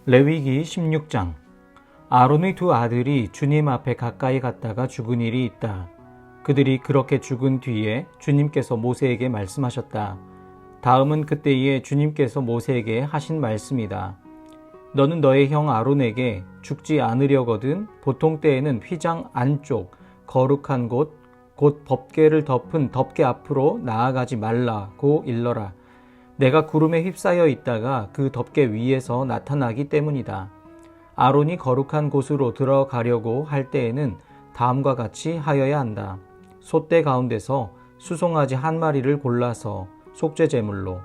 레위기 16장. 아론의 두 아들이 주님 앞에 가까이 갔다가 죽은 일이 있다. 그들이 그렇게 죽은 뒤에 주님께서 모세에게 말씀하셨다. 다음은 그때에 주님께서 모세에게 하신 말씀이다. 너는 너의 형 아론에게 죽지 않으려거든 보통 때에는 휘장 안쪽 거룩한 곳 곧 법궤를 덮은 덮개 앞으로 나아가지 말라고 일러라. 내가 구름에 휩싸여 있다가 그 덮개 위에서 나타나기 때문이다. 아론이 거룩한 곳으로 들어가려고 할 때에는 다음과 같이 하여야 한다. 솥대 가운데서 수송아지 한 마리를 골라서 속죄 제물로,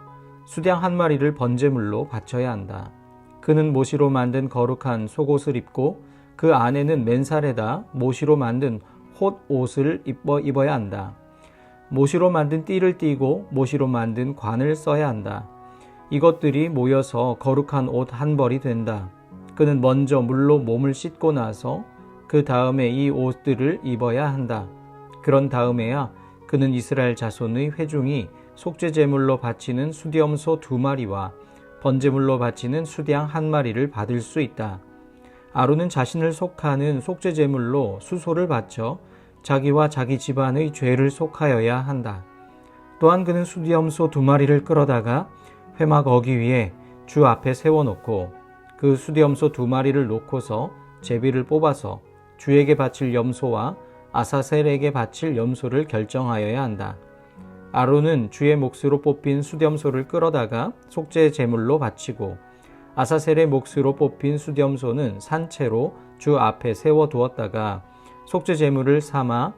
수량 한 마리를 번제물로 바쳐야 한다. 그는 모시로 만든 거룩한 속옷을 입고 그 안에는 맨살에다 모시로 만든 홑옷을 입어야 한다. 모시로 만든 띠를 띠고 모시로 만든 관을 써야 한다. 이것들이 모여서 거룩한 옷 한 벌이 된다. 그는 먼저 물로 몸을 씻고 나서 그 다음에 이 옷들을 입어야 한다. 그런 다음에야 그는 이스라엘 자손의 회중이 속죄 제물로 바치는 수염소 2마리와 번제물로 바치는 수량 1마리를 받을 수 있다. 아론은 자신을 속하는 속죄 제물로 수소를 바쳐 자기와 자기 집안의 죄를 속하여야 한다. 또한 그는 수염소 2마리를 끌어다가 회막 어기 위에 주 앞에 세워놓고 그 수염소 2마리를 놓고서 제비를 뽑아서 주에게 바칠 염소와 아사셀에게 바칠 염소를 결정하여야 한다. 아론은 주의 몫으로 뽑힌 수염소를 끌어다가 속죄 제물로 바치고 아사셀의 몫으로 뽑힌 수염소는 산채로 주 앞에 세워두었다가 속죄 제물을 삼아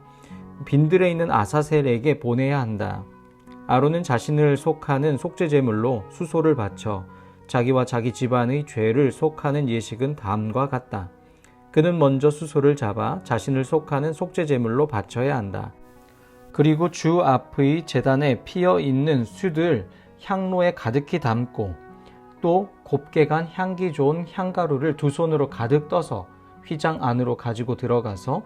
빈들에 있는 아사셀에게 보내야 한다. 아론은 자신을 속하는 속죄 제물로 수소를 바쳐 자기와 자기 집안의 죄를 속하는 예식은 다음과 같다. 그는 먼저 수소를 잡아 자신을 속하는 속죄 제물로 바쳐야 한다. 그리고 주 앞의 제단에 피어 있는 숯을 향로에 가득히 담고 또 곱게 간 향기 좋은 향가루를 2손으로 가득 떠서 휘장 안으로 가지고 들어가서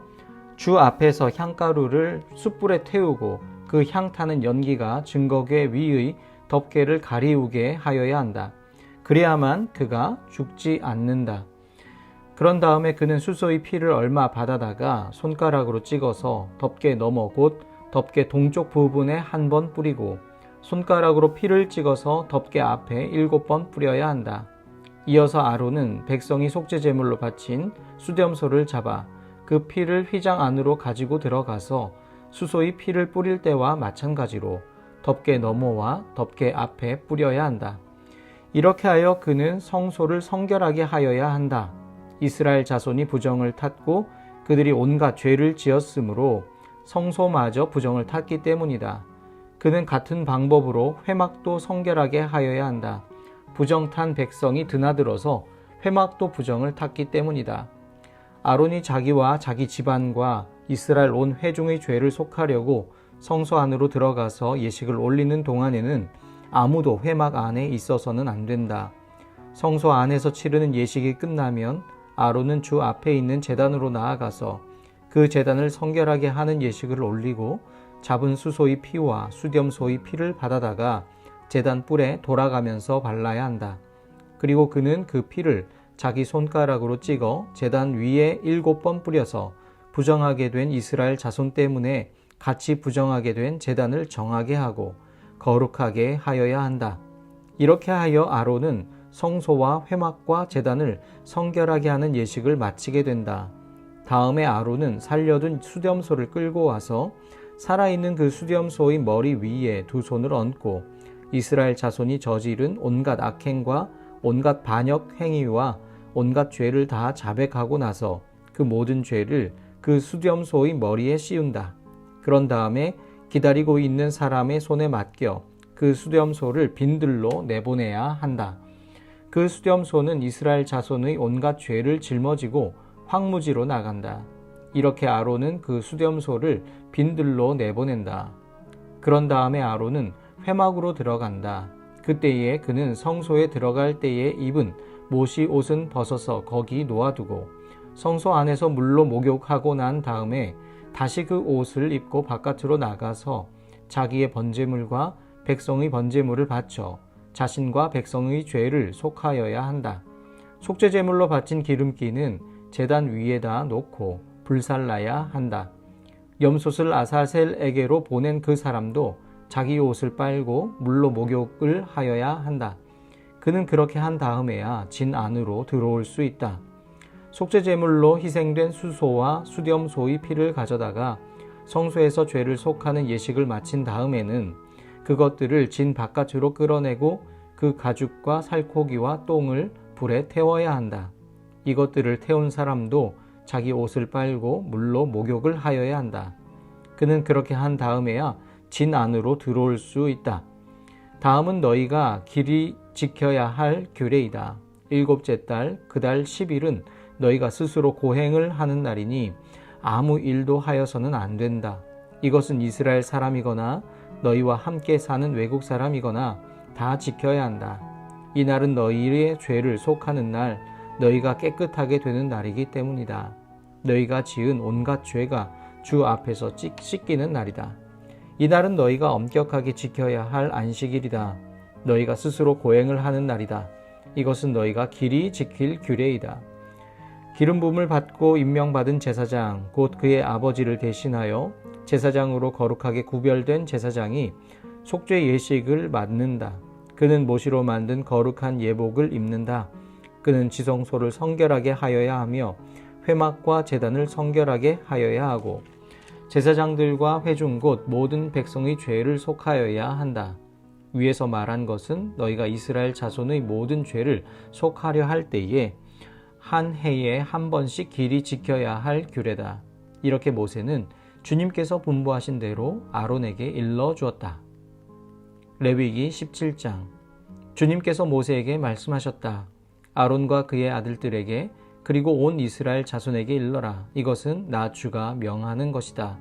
주 앞에서 향가루를 숯불에 태우고 그 향 타는 연기가 증거궤 위의 덮개를 가리우게 하여야 한다. 그래야만 그가 죽지 않는다. 그런 다음에 그는 수소의 피를 얼마 받아다가 손가락으로 찍어서 덮개 너머 곧 덮개 동쪽 부분에 1번 뿌리고 손가락으로 피를 찍어서 덮개 앞에 7번 뿌려야 한다. 이어서 아론은 백성이 속죄 제물로 바친 수염소를 잡아 그 피를 휘장 안으로 가지고 들어가서 수소의 피를 뿌릴 때와 마찬가지로 덮개 너머와 덮개 앞에 뿌려야 한다. 이렇게 하여 그는 성소를 성결하게 하여야 한다. 이스라엘 자손이 부정을 탔고 그들이 온갖 죄를 지었으므로 성소마저 부정을 탔기 때문이다. 그는 같은 방법으로 회막도 성결하게 하여야 한다. 부정탄 백성이 드나들어서 회막도 부정을 탔기 때문이다. 아론이 자기와 자기 집안과 이스라엘 온 회중의 죄를 속하려고 성소 안으로 들어가서 예식을 올리는 동안에는 아무도 회막 안에 있어서는 안 된다. 성소 안에서 치르는 예식이 끝나면 아론은 주 앞에 있는 제단으로 나아가서 그 제단을 성결하게 하는 예식을 올리고 잡은 수소의 피와 수염소의 피를 받아다가 제단 뿔에 돌아가면서 발라야 한다. 그리고 그는 그 피를 자기 손가락으로 찍어 제단 위에 7번 뿌려서 부정하게 된 이스라엘 자손 때문에 같이 부정하게 된 제단을 정하게 하고 거룩하게 하여야 한다. 이렇게 하여 아론은 성소와 회막과 제단을 성결하게 하는 예식을 마치게 된다. 다음에 아론은 살려둔 수염소를 끌고 와서 살아있는 그 수염소의 머리 위에 2손을 얹고 이스라엘 자손이 저지른 온갖 악행과 온갖 반역 행위와 온갖 죄를 다 자백하고 나서 그 모든 죄를 그 수염소의 머리에 씌운다. 그런 다음에 기다리고 있는 사람의 손에 맡겨 그 수염소를 빈들로 내보내야 한다. 그 수염소는 이스라엘 자손의 온갖 죄를 짊어지고 황무지로 나간다. 이렇게 아론은 그 수염소를 빈들로 내보낸다. 그런 다음에 아론은 회막으로 들어간다. 그때에 그는 성소에 들어갈 때에 입은 모시 옷은 벗어서 거기 놓아두고 성소 안에서 물로 목욕하고 난 다음에 다시 그 옷을 입고 바깥으로 나가서 자기의 번제물과 백성의 번제물을 바쳐 자신과 백성의 죄를 속하여야 한다. 속죄제물로 바친 기름기는 제단 위에다 놓고 불살라야 한다. 염소를 아사셀에게로 보낸 그 사람도 자기 옷을 빨고 물로 목욕을 하여야 한다. 그는 그렇게 한 다음에야 진 안으로 들어올 수 있다. 속죄제물로 희생된 수소와 수렴소의 피를 가져다가 성소에서 죄를 속하는 예식을 마친 다음에는 그것들을 진 바깥으로 끌어내고 그 가죽과 살코기와 똥을 불에 태워야 한다. 이것들을 태운 사람도 자기 옷을 빨고 물로 목욕을 하여야 한다. 그는 그렇게 한 다음에야 진 안으로 들어올 수 있다. 다음은 너희가 길이 지켜야 할 규례이다. 7째 달 그 달 10일은 너희가 스스로 고행을 하는 날이니 아무 일도 하여서는 안 된다. 이것은 이스라엘 사람이거나 너희와 함께 사는 외국 사람이거나 다 지켜야 한다. 이 날은 너희의 죄를 속하는 날, 너희가 깨끗하게 되는 날이기 때문이다. 너희가 지은 온갖 죄가 주 앞에서 씻기는 날이다. 이 날은 너희가 엄격하게 지켜야 할 안식일이다. 너희가 스스로 고행을 하는 날이다. 이것은 너희가 길이 지킬 규례이다. 기름 부음을 받고 임명받은 제사장 곧 그의 아버지를 대신하여 제사장으로 거룩하게 구별된 제사장이 속죄 예식을 맡는다. 그는 모시로 만든 거룩한 예복을 입는다. 그는 지성소를 성결하게 하여야 하며 회막과 제단을 성결하게 하여야 하고 제사장들과 회중 곧 모든 백성의 죄를 속하여야 한다. 위에서 말한 것은 너희가 이스라엘 자손의 모든 죄를 속하려 할 때에 한 해에 한 번씩 길이 지켜야 할 규례다. 이렇게 모세는 주님께서 분부하신 대로 아론에게 일러 주었다. 레위기 17장. 주님께서 모세에게 말씀하셨다. 아론과 그의 아들들에게 그리고 온 이스라엘 자손에게 일러라. 이것은 나 주가 명하는 것이다.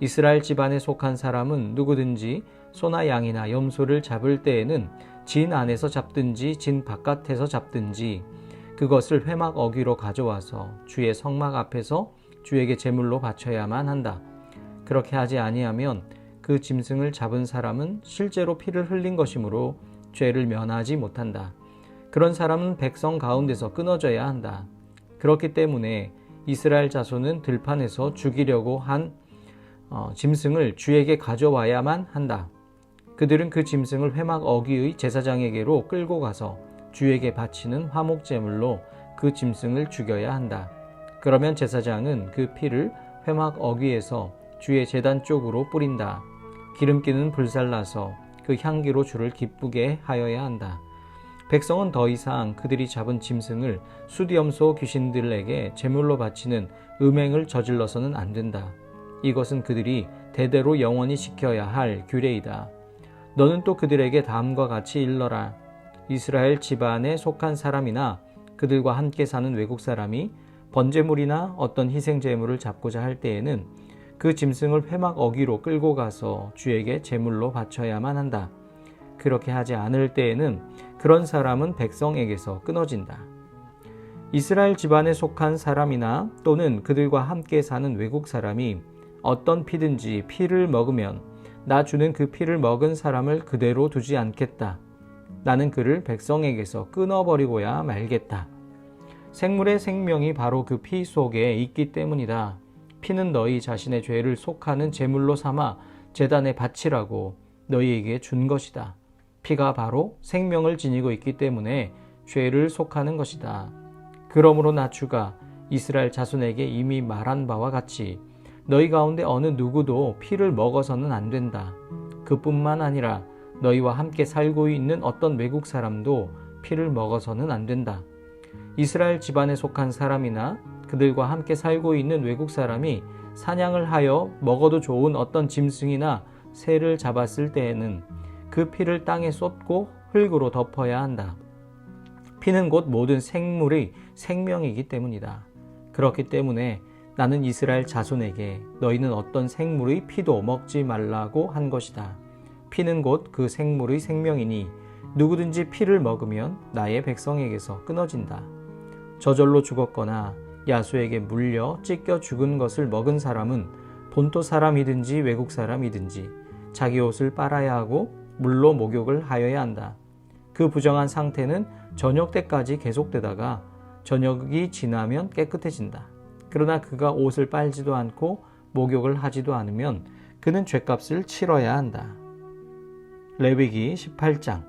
이스라엘 집안에 속한 사람은 누구든지 소나 양이나 염소를 잡을 때에는 진 안에서 잡든지 진 바깥에서 잡든지 그것을 회막 어귀로 가져와서 주의 성막 앞에서 주에게 제물로 바쳐야만 한다. 그렇게 하지 아니하면 그 짐승을 잡은 사람은 실제로 피를 흘린 것이므로 죄를 면하지 못한다. 그런 사람은 백성 가운데서 끊어져야 한다. 그렇기 때문에 이스라엘 자손은 들판에서 죽이려고 한 짐승을 주에게 가져와야만 한다. 그들은 그 짐승을 회막 어귀의 제사장에게로 끌고 가서 주에게 바치는 화목제물로 그 짐승을 죽여야 한다. 그러면 제사장은 그 피를 회막 어귀에서 주의 제단 쪽으로 뿌린다. 기름기는 불살라서 그 향기로 주를 기쁘게 하여야 한다. 백성은 더 이상 그들이 잡은 짐승을 수디염소 귀신들에게 제물로 바치는 음행을 저질러서는 안 된다. 이것은 그들이 대대로 영원히 지켜야 할 규례이다. 너는 또 그들에게 다음과 같이 일러라. 이스라엘 집안에 속한 사람이나 그들과 함께 사는 외국 사람이 번제물이나 어떤 희생제물을 잡고자 할 때에는 그 짐승을 회막 어귀로 끌고 가서 주에게 제물로 바쳐야만 한다. 그렇게 하지 않을 때에는 그런 사람은 백성에게서 끊어진다. 이스라엘 집안에 속한 사람이나 또는 그들과 함께 사는 외국 사람이 어떤 피든지 피를 먹으면 나 주는 그 피를 먹은 사람을 그대로 두지 않겠다. 나는 그를 백성에게서 끊어버리고야 말겠다. 생물의 생명이 바로 그 피 속에 있기 때문이다. 피는 너희 자신의 죄를 속하는 제물로 삼아 제단에 바치라고 너희에게 준 것이다. 피가 바로 생명을 지니고 있기 때문에 죄를 속하는 것이다. 그러므로 나 주가 이스라엘 자손에게 이미 말한 바와 같이 너희 가운데 어느 누구도 피를 먹어서는 안 된다. 그뿐만 아니라 너희와 함께 살고 있는 어떤 외국 사람도 피를 먹어서는 안 된다. 이스라엘 집안에 속한 사람이나 그들과 함께 살고 있는 외국 사람이 사냥을 하여 먹어도 좋은 어떤 짐승이나 새를 잡았을 때에는 그 피를 땅에 쏟고 흙으로 덮어야 한다. 피는 곧 모든 생물의 생명이기 때문이다. 그렇기 때문에 나는 이스라엘 자손에게 너희는 어떤 생물의 피도 먹지 말라고 한 것이다. 피는 곧 그 생물의 생명이니 누구든지 피를 먹으면 나의 백성에게서 끊어진다. 저절로 죽었거나 야수에게 물려 찢겨 죽은 것을 먹은 사람은 본토 사람이든지 외국 사람이든지 자기 옷을 빨아야 하고 물로 목욕을 하여야 한다. 그 부정한 상태는 저녁 때까지 계속되다가 저녁이 지나면 깨끗해진다. 그러나 그가 옷을 빨지도 않고 목욕을 하지도 않으면 그는 죗값을 치러야 한다. 레위기 18장.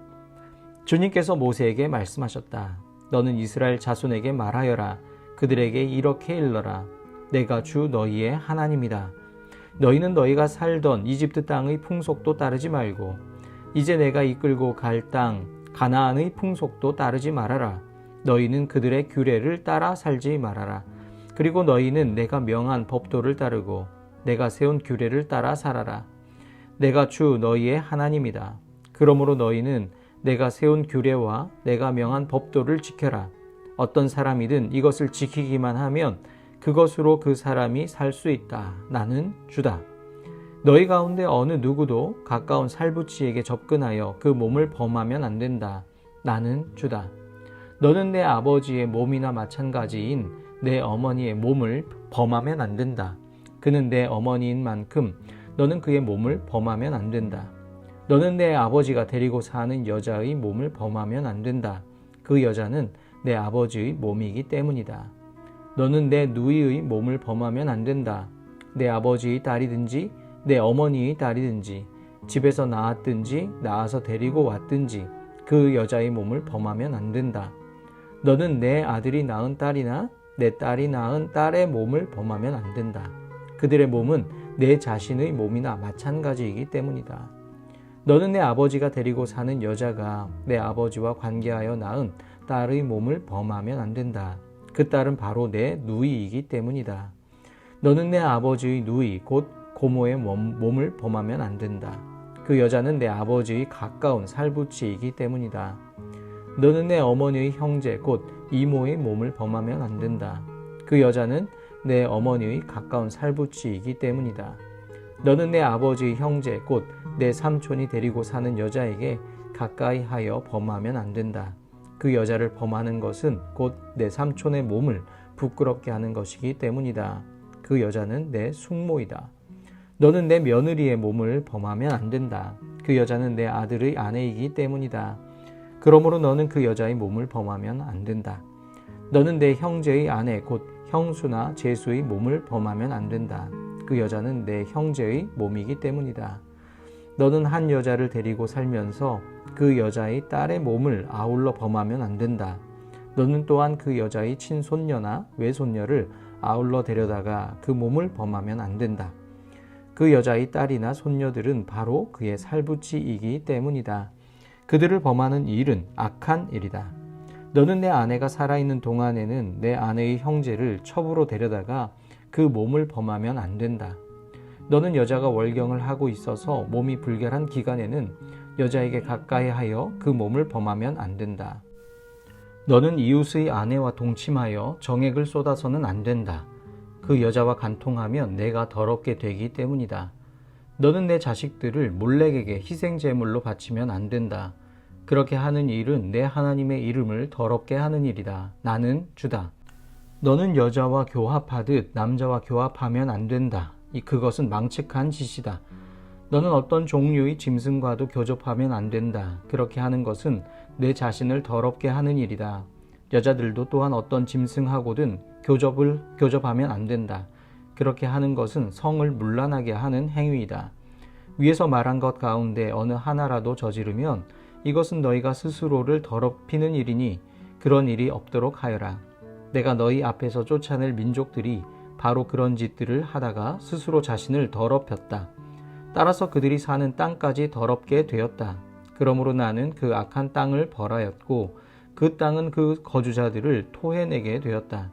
주님께서 모세에게 말씀하셨다. 너는 이스라엘 자손에게 말하여라. 그들에게 이렇게 일러라. 내가 주 너희의 하나님이다. 너희는 너희가 살던 이집트 땅의 풍속도 따르지 말고 이제 내가 이끌고 갈 땅 가나안의 풍속도 따르지 말아라. 너희는 그들의 규례를 따라 살지 말아라. 그리고 너희는 내가 명한 법도를 따르고 내가 세운 규례를 따라 살아라. 내가 주 너희의 하나님이다. 그러므로 너희는 내가 세운 규례와 내가 명한 법도를 지켜라. 어떤 사람이든 이것을 지키기만 하면 그것으로 그 사람이 살 수 있다. 나는 주다. 너희 가운데 어느 누구도 가까운 살부치에게 접근하여 그 몸을 범하면 안 된다. 나는 주다. 너는 내 아버지의 몸이나 마찬가지인 내 어머니의 몸을 범하면 안 된다. 그는 내 어머니인 만큼 너는 그의 몸을 범하면 안 된다. 너는 내 아버지가 데리고 사는 여자의 몸을 범하면 안 된다. 그 여자는 내 아버지의 몸이기 때문이다. 너는 내 누이의 몸을 범하면 안 된다. 내 아버지의 딸이든지 내 어머니의 딸이든지 집에서 낳았든지 낳아서 데리고 왔든지 그 여자의 몸을 범하면 안 된다. 너는 내 아들이 낳은 딸이나 내 딸이 낳은 딸의 몸을 범하면 안 된다. 그들의 몸은 내 자신의 몸이나 마찬가지이기 때문이다. 너는 내 아버지가 데리고 사는 여자가 내 아버지와 관계하여 낳은 딸의 몸을 범하면 안 된다. 그 딸은 바로 내 누이이기 때문이다. 너는 내 아버지의 누이 곧 고모의 몸을 범하면 안 된다. 그 여자는 내 아버지의 가까운 살부치이기 때문이다. 너는 내 어머니의 형제 곧 이모의 몸을 범하면 안 된다. 그 여자는 내 어머니의 가까운 살부치이기 때문이다. 너는 내 아버지의 형제 곧 내 삼촌이 데리고 사는 여자에게 가까이 하여 범하면 안 된다. 그 여자를 범하는 것은 곧 내 삼촌의 몸을 부끄럽게 하는 것이기 때문이다. 그 여자는 내 숙모이다. 너는 내 며느리의 몸을 범하면 안 된다. 그 여자는 내 아들의 아내이기 때문이다. 그러므로 너는 그 여자의 몸을 범하면 안 된다. 너는 내 형제의 아내 곧 형수나 제수의 몸을 범하면 안 된다. 그 여자는 내 형제의 몸이기 때문이다. 너는 한 여자를 데리고 살면서 그 여자의 딸의 몸을 아울러 범하면 안 된다. 너는 또한 그 여자의 친손녀나 외손녀를 아울러 데려다가 그 몸을 범하면 안 된다. 그 여자의 딸이나 손녀들은 바로 그의 살부치이기 때문이다. 그들을 범하는 일은 악한 일이다. 너는 내 아내가 살아있는 동안에는 내 아내의 형제를 첩으로 데려다가 그 몸을 범하면 안 된다. 너는 여자가 월경을 하고 있어서 몸이 불결한 기간에는 여자에게 가까이 하여 그 몸을 범하면 안 된다. 너는 이웃의 아내와 동침하여 정액을 쏟아서는 안 된다. 그 여자와 간통하면 내가 더럽게 되기 때문이다. 너는 내 자식들을 몰렉에게 희생제물로 바치면 안 된다. 그렇게 하는 일은 내 하나님의 이름을 더럽게 하는 일이다. 나는 주다. 너는 여자와 교합하듯 남자와 교합하면 안 된다. 그것은 망측한 짓이다. 너는 어떤 종류의 짐승과도 교접하면 안 된다. 그렇게 하는 것은 내 자신을 더럽게 하는 일이다. 여자들도 또한 어떤 짐승하고든 교접하면 안 된다. 그렇게 하는 것은 성을 문란하게 하는 행위이다. 위에서 말한 것 가운데 어느 하나라도 저지르면 이것은 너희가 스스로를 더럽히는 일이니 그런 일이 없도록 하여라. 내가 너희 앞에서 쫓아낼 민족들이 바로 그런 짓들을 하다가 스스로 자신을 더럽혔다. 따라서 그들이 사는 땅까지 더럽게 되었다. 그러므로 나는 그 악한 땅을 벌하였고 그 땅은 그 거주자들을 토해내게 되었다.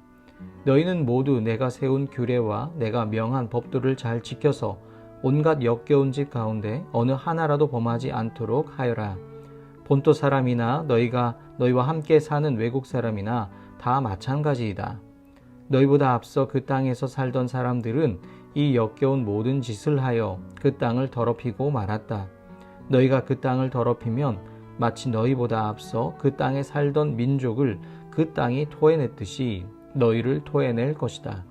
너희는 모두 내가 세운 규례와 내가 명한 법도를 잘 지켜서 온갖 역겨운 짓 가운데 어느 하나라도 범하지 않도록 하여라. 본토 사람이나 너희와 함께 사는 외국 사람이나 다 마찬가지이다. 너희보다 앞서 그 땅에서 살던 사람들은 이 역겨운 모든 짓을 하여 그 땅을 더럽히고 말았다. 너희가 그 땅을 더럽히면 마치 너희보다 앞서 그 땅에 살던 민족을 그 땅이 토해냈듯이 너희를 토해낼 것이다.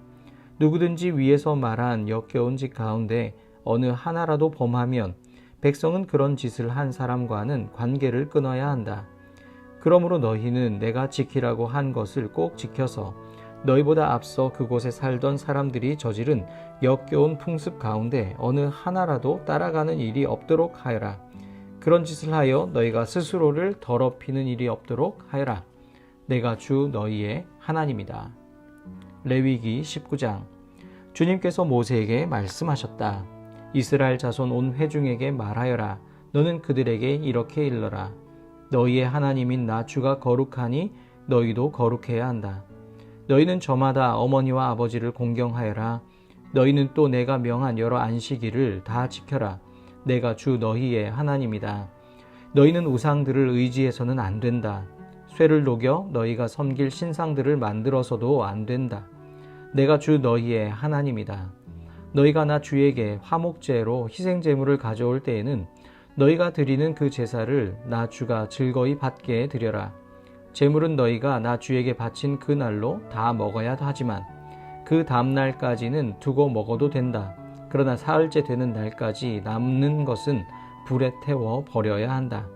누구든지 위에서 말한 역겨운 짓 가운데 어느 하나라도 범하면 백성은 그런 짓을 한 사람과는 관계를 끊어야 한다. 그러므로 너희는 내가 지키라고 한 것을 꼭 지켜서 너희보다 앞서 그곳에 살던 사람들이 저지른 역겨운 풍습 가운데 어느 하나라도 따라가는 일이 없도록 하여라. 그런 짓을 하여 너희가 스스로를 더럽히는 일이 없도록 하여라. 내가 주 너희의 하나님이다. 레위기 19장. 주님께서 모세에게 말씀하셨다. 이스라엘 자손 온 회중에게 말하여라. 너는 그들에게 이렇게 일러라. 너희의 하나님인 나 주가 거룩하니 너희도 거룩해야 한다. 너희는 저마다 어머니와 아버지를 공경하여라. 너희는 또 내가 명한 여러 안식일을 다 지켜라. 내가 주 너희의 하나님이다. 너희는 우상들을 의지해서는 안 된다. 쇠를 녹여 너희가 섬길 신상들을 만들어서도 안 된다. 내가 주 너희의 하나님이다. 너희가 나 주에게 화목제로 희생제물을 가져올 때에는 너희가 드리는 그 제사를 나 주가 즐거이 받게 드려라. 제물은 너희가 나 주에게 바친 그 날로 다 먹어야 하지만 그 다음 날까지는 두고 먹어도 된다. 그러나 사흘째 되는 날까지 남는 것은 불에 태워 버려야 한다.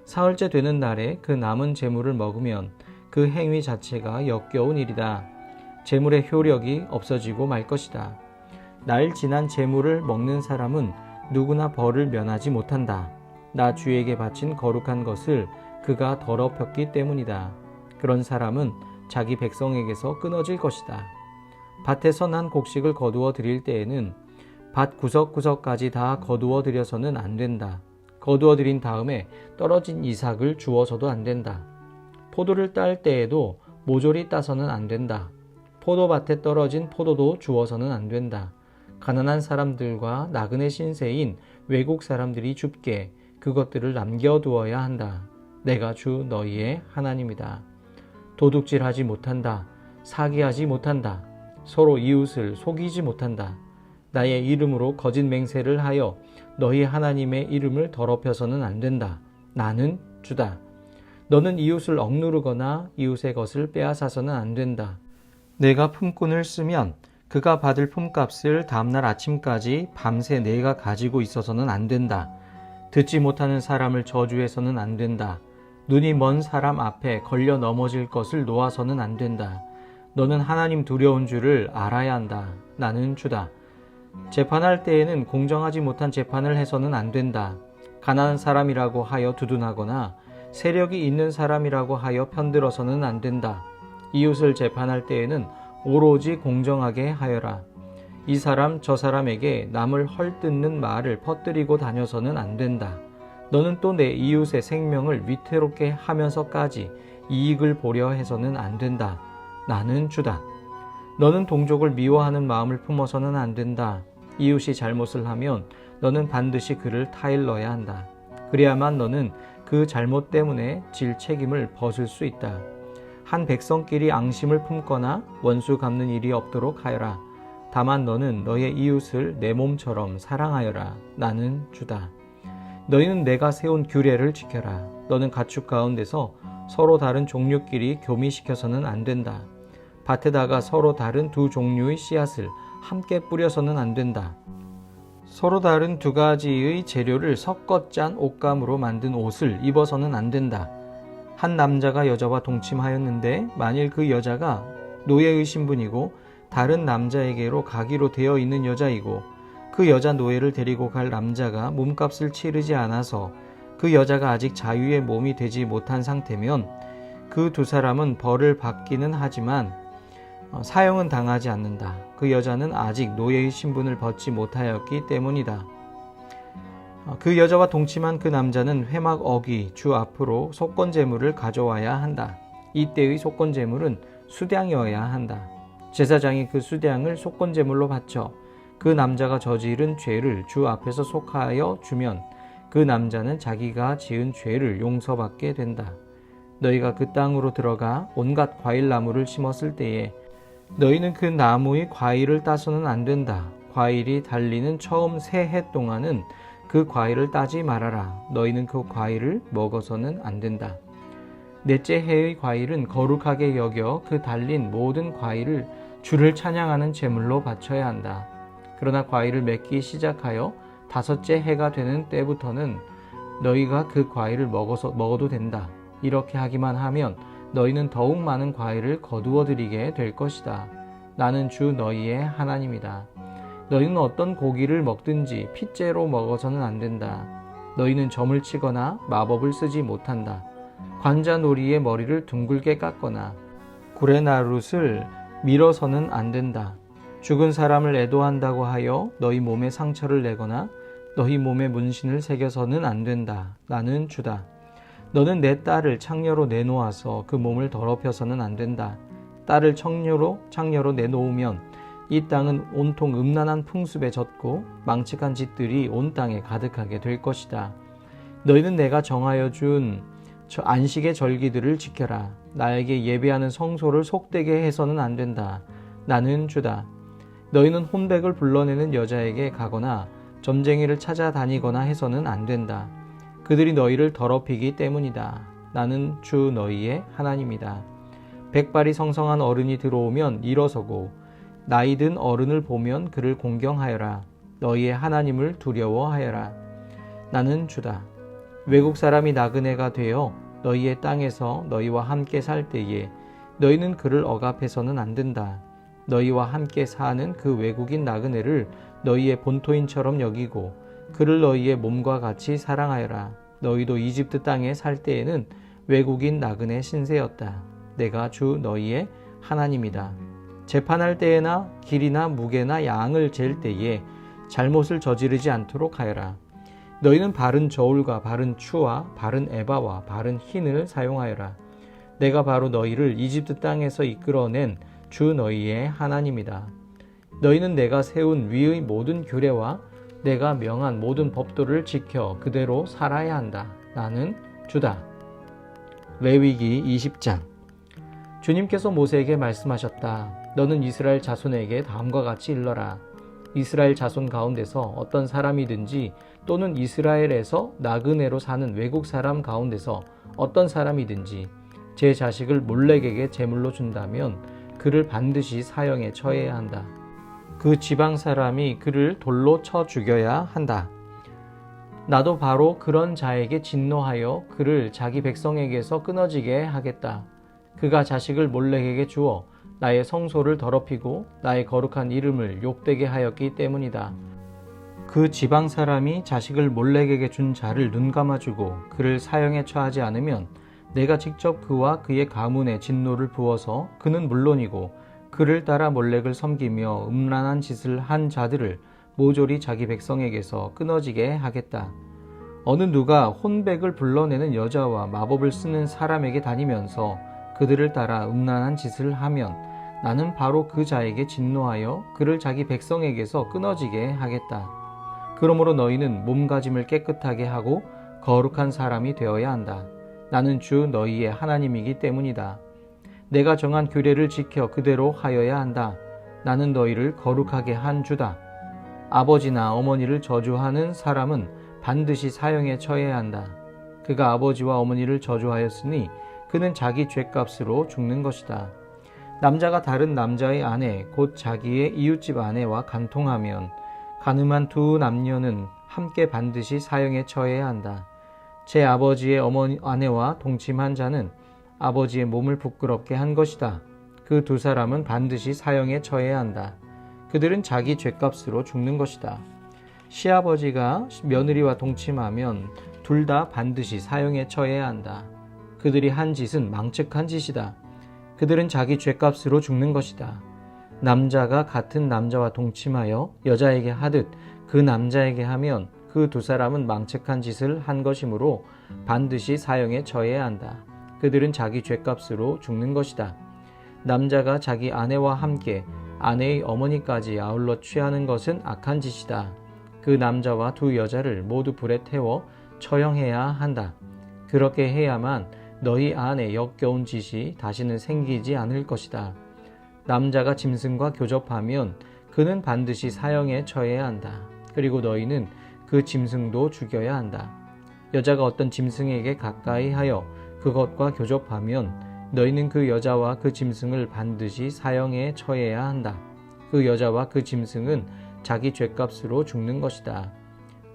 사흘째 되는 날에 그 남은 제물을 먹으면 그 행위 자체가 역겨운 일이다. 제물의 효력이 없어지고 말 것이다. 날 지난 제물을 먹는 사람은 누구나 벌을 면하지 못한다. 나 주에게 바친 거룩한 것을 그가 더럽혔기 때문이다. 그런 사람은 자기 백성에게서 끊어질 것이다. 밭에서 난 곡식을 거두어 드릴 때에는 밭 구석구석까지 다 거두어 드려서는 안 된다. 거두어 드린 다음에 떨어진 이삭을 주어서도 안 된다. 포도를 딸 때에도 모조리 따서는 안 된다. 포도밭에 떨어진 포도도 주어서는 안 된다. 가난한 사람들과 나그네 신세인 외국 사람들이 줍게 그것들을 남겨두어야 한다. 내가 주 너희의 하나님이다. 도둑질하지 못한다. 사기하지 못한다. 서로 이웃을 속이지 못한다. 나의 이름으로 거짓 맹세를 하여 너희 하나님의 이름을 더럽혀서는 안 된다. 나는 주다. 너는 이웃을 억누르거나 이웃의 것을 빼앗아서는 안 된다. 내가 품꾼을 쓰면 그가 받을 품값을 다음날 아침까지 밤새 내가 가지고 있어서는 안 된다. 듣지 못하는 사람을 저주해서는 안 된다. 눈이 먼 사람 앞에 걸려 넘어질 것을 놓아서는 안 된다. 너는 하나님 두려운 줄을 알아야 한다. 나는 주다. 재판할 때에는 공정하지 못한 재판을 해서는 안 된다. 가난한 사람이라고 하여 두둔하거나 세력이 있는 사람이라고 하여 편들어서는 안 된다. 이웃을 재판할 때에는 오로지 공정하게 하여라. 이 사람 저 사람에게 남을 헐뜯는 말을 퍼뜨리고 다녀서는 안 된다. 너는 또 내 이웃의 생명을 위태롭게 하면서까지 이익을 보려 해서는 안 된다. 나는 주다. 너는 동족을 미워하는 마음을 품어서는 안 된다. 이웃이 잘못을 하면 너는 반드시 그를 타일러야 한다. 그래야만 너는 그 잘못 때문에 질 책임을 벗을 수 있다. 한 백성끼리 앙심을 품거나 원수 갚는 일이 없도록 하여라. 다만 너는 너의 이웃을 내 몸처럼 사랑하여라. 나는 주다. 너희는 내가 세운 규례를 지켜라. 너는 가축 가운데서 서로 다른 종류끼리 교미시켜서는 안 된다. 밭에다가 서로 다른 두 종류의 씨앗을 함께 뿌려서는 안 된다. 서로 다른 두 가지의 재료를 섞어 짠 옷감으로 만든 옷을 입어서는 안 된다. 한 남자가 여자와 동침하였는데 만일 그 여자가 노예의 신분이고 다른 남자에게로 가기로 되어 있는 여자이고 그 여자 노예를 데리고 갈 남자가 몸값을 치르지 않아서 그 여자가 아직 자유의 몸이 되지 못한 상태면 그 두 사람은 벌을 받기는 하지만 사형은 당하지 않는다. 그 여자는 아직 노예의 신분을 벗지 못하였기 때문이다. 그 여자와 동침한 그 남자는 회막 어기 주 앞으로 속건제물을 가져와야 한다. 이때의 속건제물은 수량이어야 한다. 제사장이 그 수량을 속건제물로 바쳐 그 남자가 저지른 죄를 주 앞에서 속하여 주면 그 남자는 자기가 지은 죄를 용서받게 된다. 너희가 그 땅으로 들어가 온갖 과일나무를 심었을 때에 너희는 그 나무의 과일을 따서는 안 된다. 과일이 달리는 처음 세 해 동안은 그 과일을 따지 말아라. 너희는 그 과일을 먹어서는 안 된다. 넷째 해의 과일은 거룩하게 여겨 그 달린 모든 과일을 주를 찬양하는 제물로 바쳐야 한다. 그러나 과일을 맺기 시작하여 다섯째 해가 되는 때부터는 너희가 그 과일을 먹어도 된다. 이렇게 하기만 하면 너희는 더욱 많은 과일을 거두어들이게 될 것이다. 나는 주 너희의 하나님이다. 너희는 어떤 고기를 먹든지 핏째로 먹어서는 안 된다. 너희는 점을 치거나 마법을 쓰지 못한다. 관자놀이의 머리를 둥글게 깎거나 구레나룻을 밀어서는 안 된다. 죽은 사람을 애도한다고 하여 너희 몸에 상처를 내거나 너희 몸에 문신을 새겨서는 안 된다. 나는 주다. 너는 내 딸을 창녀로 내놓아서 그 몸을 더럽혀서는 안 된다. 딸을 창녀로 내놓으면 이 땅은 온통 음란한 풍습에 젖고 망측한 짓들이 온 땅에 가득하게 될 것이다. 너희는 내가 정하여 준 안식의 절기들을 지켜라. 나에게 예배하는 성소를 속되게 해서는 안 된다. 나는 주다. 너희는 혼백을 불러내는 여자에게 가거나 점쟁이를 찾아다니거나 해서는 안 된다. 그들이 너희를 더럽히기 때문이다. 나는 주 너희의 하나님이다. 백발이 성성한 어른이 들어오면 일어서고 나이 든 어른을 보면 그를 공경하여라. 너희의 하나님을 두려워하여라. 나는 주다. 외국 사람이 나그네가 되어 너희의 땅에서 너희와 함께 살 때에 너희는 그를 억압해서는 안 된다. 너희와 함께 사는 그 외국인 나그네를 너희의 본토인처럼 여기고 그를 너희의 몸과 같이 사랑하여라. 너희도 이집트 땅에 살 때에는 외국인 나그네 신세였다. 내가 주 너희의 하나님이다. 재판할 때에나 길이나 무게나 양을 잴 때에 잘못을 저지르지 않도록 하여라. 너희는 바른 저울과 바른 추와 바른 에바와 바른 흰을 사용하여라. 내가 바로 너희를 이집트 땅에서 이끌어낸 주 너희의 하나님이다. 너희는 내가 세운 위의 모든 규례와 내가 명한 모든 법도를 지켜 그대로 살아야 한다. 나는 주다. 레위기 20장. 주님께서 모세에게 말씀하셨다. 너는 이스라엘 자손에게 다음과 같이 일러라. 이스라엘 자손 가운데서 어떤 사람이든지 또는 이스라엘에서 나그네로 사는 외국 사람 가운데서 어떤 사람이든지 제 자식을 몰렉에게 제물로 준다면 그를 반드시 사형에 처해야 한다. 그 지방 사람이 그를 돌로 쳐 죽여야 한다. 나도 바로 그런 자에게 진노하여 그를 자기 백성에게서 끊어지게 하겠다. 그가 자식을 몰렉에게 주어 나의 성소를 더럽히고 나의 거룩한 이름을 욕되게 하였기 때문이다. 그 지방 사람이 자식을 몰렉에게 준 자를 눈감아주고 그를 사형에 처하지 않으면 내가 직접 그와 그의 가문에 진노를 부어서 그는 물론이고 그를 따라 몰렉을 섬기며 음란한 짓을 한 자들을 모조리 자기 백성에게서 끊어지게 하겠다. 어느 누가 혼백을 불러내는 여자와 마법을 쓰는 사람에게 다니면서 그들을 따라 음란한 짓을 하면 나는 바로 그 자에게 진노하여 그를 자기 백성에게서 끊어지게 하겠다. 그러므로 너희는 몸가짐을 깨끗하게 하고 거룩한 사람이 되어야 한다. 나는 주 너희의 하나님이기 때문이다. 내가 정한 규례를 지켜 그대로 하여야 한다. 나는 너희를 거룩하게 한 주다. 아버지나 어머니를 저주하는 사람은 반드시 사형에 처해야 한다. 그가 아버지와 어머니를 저주하였으니 그는 자기 죗값으로 죽는 것이다. 남자가 다른 남자의 아내 곧 자기의 이웃집 아내와 간통하면 간음한 두 남녀는 함께 반드시 사형에 처해야 한다. 제 아버지의 아내와 동침한 자는 아버지의 몸을 부끄럽게 한 것이다. 그 두 사람은 반드시 사형에 처해야 한다. 그들은 자기 죗값으로 죽는 것이다. 시아버지가 며느리와 동침하면 둘 다 반드시 사형에 처해야 한다. 그들이 한 짓은 망측한 짓이다. 그들은 자기 죗값으로 죽는 것이다. 남자가 같은 남자와 동침하여 여자에게 하듯 그 남자에게 하면 그 두 사람은 망측한 짓을 한 것이므로 반드시 사형에 처해야 한다. 그들은 자기 죗값으로 죽는 것이다. 남자가 자기 아내와 함께 아내의 어머니까지 아울러 취하는 것은 악한 짓이다. 그 남자와 두 여자를 모두 불에 태워 처형해야 한다. 그렇게 해야만 너희 안에 역겨운 짓이 다시는 생기지 않을 것이다. 남자가 짐승과 교접하면 그는 반드시 사형에 처해야 한다. 그리고 너희는 그 짐승도 죽여야 한다. 여자가 어떤 짐승에게 가까이 하여 그것과 교접하면 너희는 그 여자와 그 짐승을 반드시 사형에 처해야 한다. 그 여자와 그 짐승은 자기 죗값으로 죽는 것이다.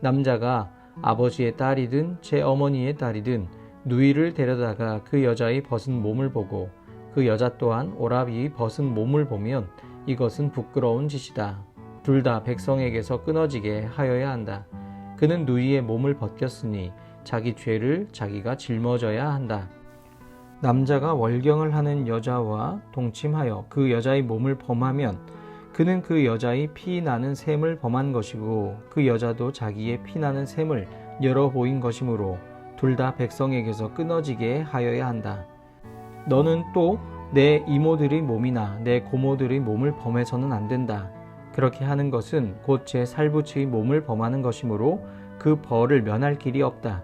남자가 아버지의 딸이든 제 어머니의 딸이든 누이를 데려다가 그 여자의 벗은 몸을 보고 그 여자 또한 오라비의 벗은 몸을 보면 이것은 부끄러운 짓이다. 둘 다 백성에게서 끊어지게 하여야 한다. 그는 누이의 몸을 벗겼으니 자기 죄를 자기가 짊어져야 한다. 남자가 월경을 하는 여자와 동침하여 그 여자의 몸을 범하면 그는 그 여자의 피 나는 셈을 범한 것이고 그 여자도 자기의 피 나는 셈을 열어 보인 것이므로 둘 다 백성에게서 끊어지게 하여야 한다. 너는 또 내 이모들의 몸이나 내 고모들의 몸을 범해서는 안 된다. 그렇게 하는 것은 곧 제 살부치의 몸을 범하는 것이므로 그 벌을 면할 길이 없다.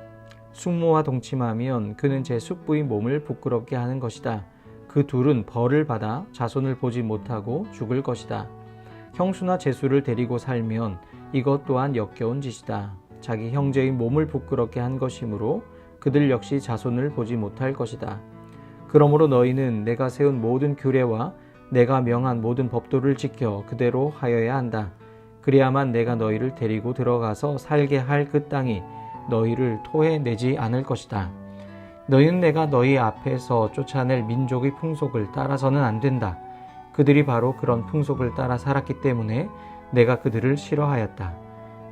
숙모와 동침하면 그는 제 숙부의 몸을 부끄럽게 하는 것이다. 그 둘은 벌을 받아 자손을 보지 못하고 죽을 것이다. 형수나 제수를 데리고 살면 이것 또한 역겨운 짓이다. 자기 형제의 몸을 부끄럽게 한 것이므로 그들 역시 자손을 보지 못할 것이다. 그러므로 너희는 내가 세운 모든 규례와 내가 명한 모든 법도를 지켜 그대로 하여야 한다. 그래야만 내가 너희를 데리고 들어가서 살게 할 그 땅이 너희를 토해내지 않을 것이다. 너희는 내가 너희 앞에서 쫓아낼 민족의 풍속을 따라서는 안 된다. 그들이 바로 그런 풍속을 따라 살았기 때문에 내가 그들을 싫어하였다.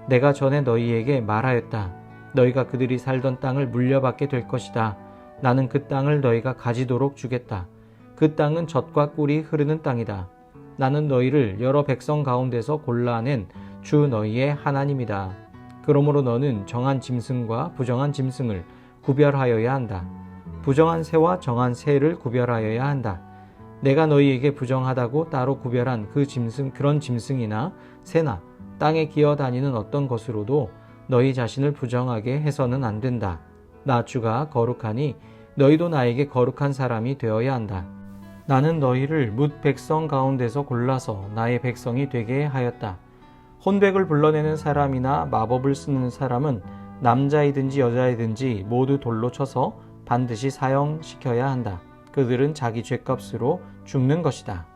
내가 전에 너희에게 말하였다. 너희가 그들이 살던 땅을 물려받게 될 것이다. 나는 그 땅을 너희가 가지도록 주겠다. 그 땅은 젖과 꿀이 흐르는 땅이다. 나는 너희를 여러 백성 가운데서 골라낸 주 너희의 하나님이다. 그러므로 너는 정한 짐승과 부정한 짐승을 구별하여야 한다. 부정한 새와 정한 새를 구별하여야 한다. 내가 너희에게 부정하다고 따로 구별한 그런 짐승이나 새나 땅에 기어다니는 어떤 것으로도 너희 자신을 부정하게 해서는 안 된다. 나 주가 거룩하니 너희도 나에게 거룩한 사람이 되어야 한다. 나는 너희를 뭇 백성 가운데서 골라서 나의 백성이 되게 하였다. 혼백을 불러내는 사람이나 마법을 쓰는 사람은 남자이든지 여자이든지 모두 돌로 쳐서 반드시 사형시켜야 한다. 그들은 자기 죄값으로 죽는 것이다.